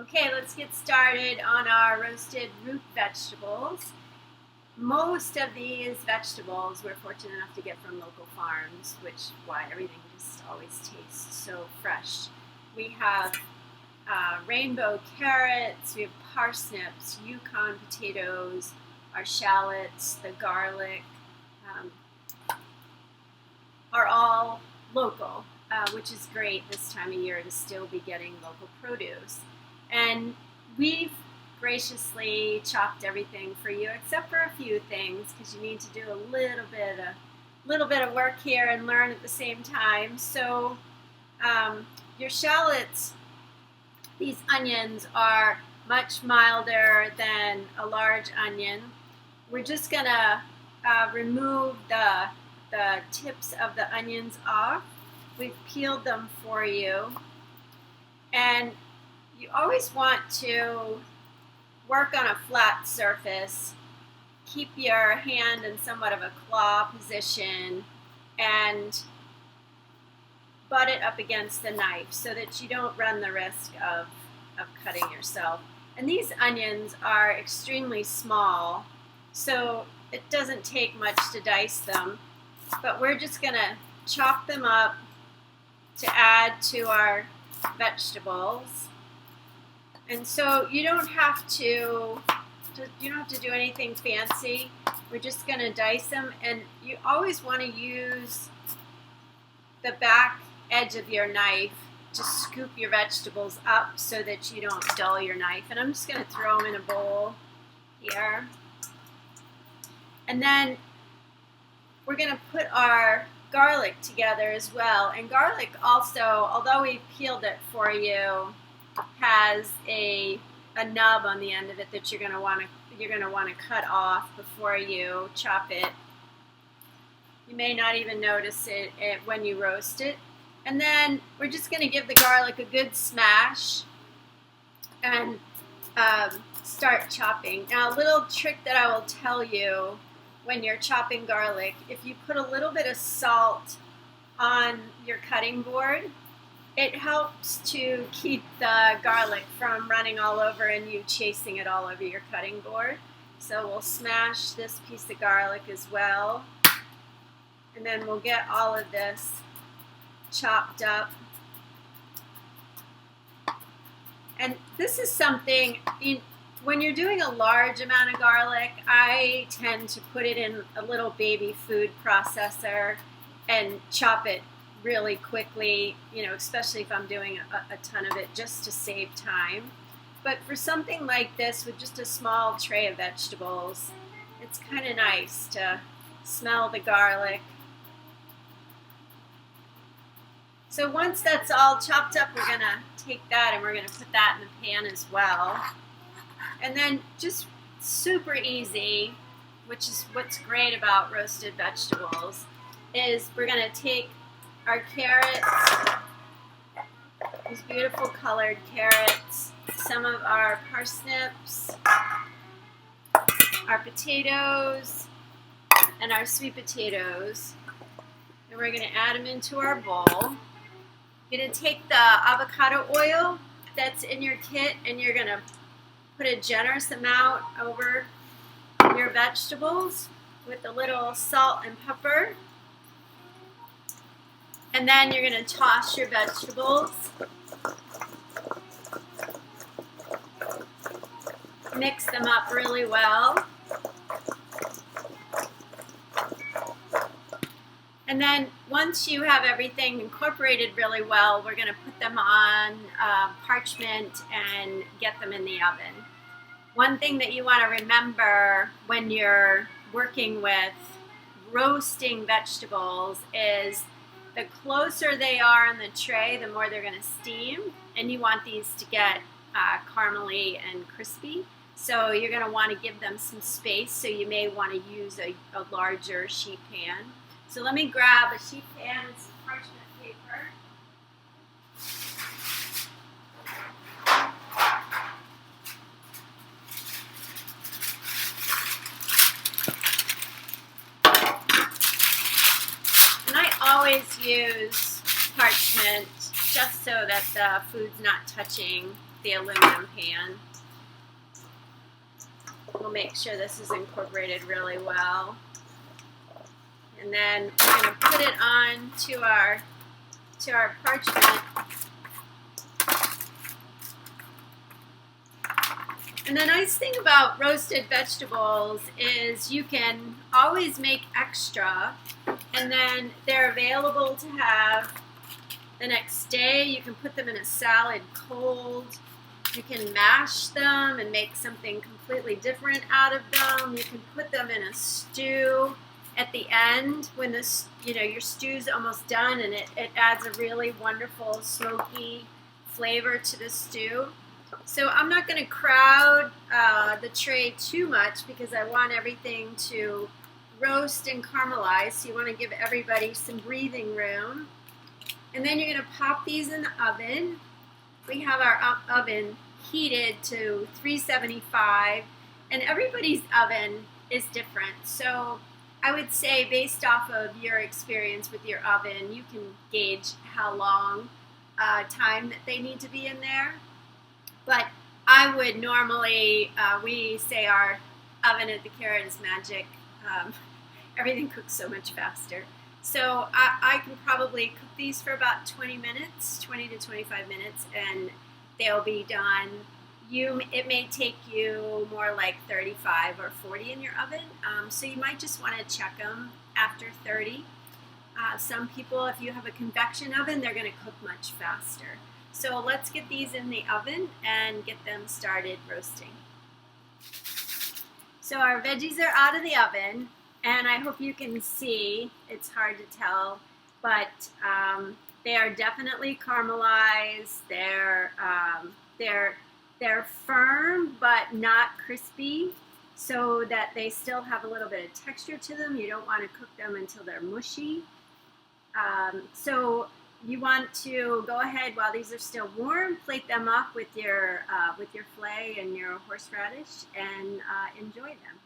Okay, let's get started on our roasted root vegetables. Most of these vegetables we're fortunate enough to get from local farms, which is why everything just always tastes so fresh. We have rainbow carrots, we have parsnips, Yukon potatoes, our shallots, the garlic, um, are all local, which is great this time of year to still be getting local produce. And we've graciously chopped everything for you except for a few things because you need to do a little bit of work here and learn at the same time. So your shallots, these onions are much milder than a large onion. We're just gonna remove the tips of the onions off. We've peeled them for you, and you always want to work on a flat surface. Keep your hand in somewhat of a claw position and butt it up against the knife so that you don't run the risk of cutting yourself. And these onions are extremely small, so it doesn't take much to dice them, but we're just going to chop them up to add to our vegetables. And so you don't have to do anything fancy. We're just going to dice them, and you always want to use the back edge of your knife to scoop your vegetables up so that you don't dull your knife. And I'm just going to throw them in a bowl here. And then we're going to put our garlic together as well. And garlic also, although we peeled it for you, has a nub on the end of it that you're going to want to cut off before you chop it. You may not even notice it when you roast it. And then we're just going to give the garlic a good smash and start chopping. Now, a little trick that I will tell you when you're chopping garlic, if you put a little bit of salt on your cutting board, it helps to keep the garlic from running all over and you chasing it all over your cutting board. So we'll smash this piece of garlic as well. And then we'll get all of this chopped up. And this is something, when you're doing a large amount of garlic, I tend to put it in a little baby food processor and chop it really quickly, especially if I'm doing a ton of it, just to save time. But for something like this with just a small tray of vegetables, it's kind of nice to smell the garlic. So once that's all chopped up, we're going to take that and we're going to put that in the pan as well. And then just super easy, which is what's great about roasted vegetables, is we're going to take our carrots, these beautiful colored carrots, some of our parsnips, our potatoes, and our sweet potatoes, and we're going to add them into our bowl. You're going to take the avocado oil that's in your kit and you're going to put a generous amount over your vegetables with a little salt and pepper. And then you're going to toss your vegetables. Mix them up really well. And then once you have everything incorporated really well, we're going to put them on parchment and get them in the oven. One thing that you want to remember when you're working with roasting vegetables is the closer they are on the tray, the more they're going to steam. And you want these to get caramely and crispy. So you're going to want to give them some space. So you may want to use a larger sheet pan. So let me grab a sheet pan and some parchment paper. And I always use parchment just so that the food's not touching the aluminum pan. We'll make sure this is incorporated really well. And then we're going to put it on to our parchment. And the nice thing about roasted vegetables is you can always make extra, and then they're available to have the next day. You can put them in a salad cold. You can mash them and make something completely different out of them. You can put them in a stew at the end when your stew's almost done, and it adds a really wonderful smoky flavor to the stew. So I'm not going to crowd the tray too much because I want everything to roast and caramelize. So you want to give everybody some breathing room. And then you're going to pop these in the oven. We have our oven heated to 375, and everybody's oven is different. So I would say based off of your experience with your oven, you can gauge how long time that they need to be in there. But I would normally, we say our oven at the Carrot is magic. Everything cooks so much faster. So I can probably cook these for about 20 minutes, 20 to 25 minutes, and they'll be done. It may take you more like 35 or 40 in your oven, so you might just want to check them after 30. Some people, if you have a convection oven, they're going to cook much faster. So let's get these in the oven and get them started roasting. So our veggies are out of the oven, and I hope you can see. It's hard to tell, but they are definitely caramelized. They're firm but not crispy, so that they still have a little bit of texture to them. You don't want to cook them until they're mushy. So you want to go ahead while these are still warm, plate them up with your filet and your horseradish, and enjoy them.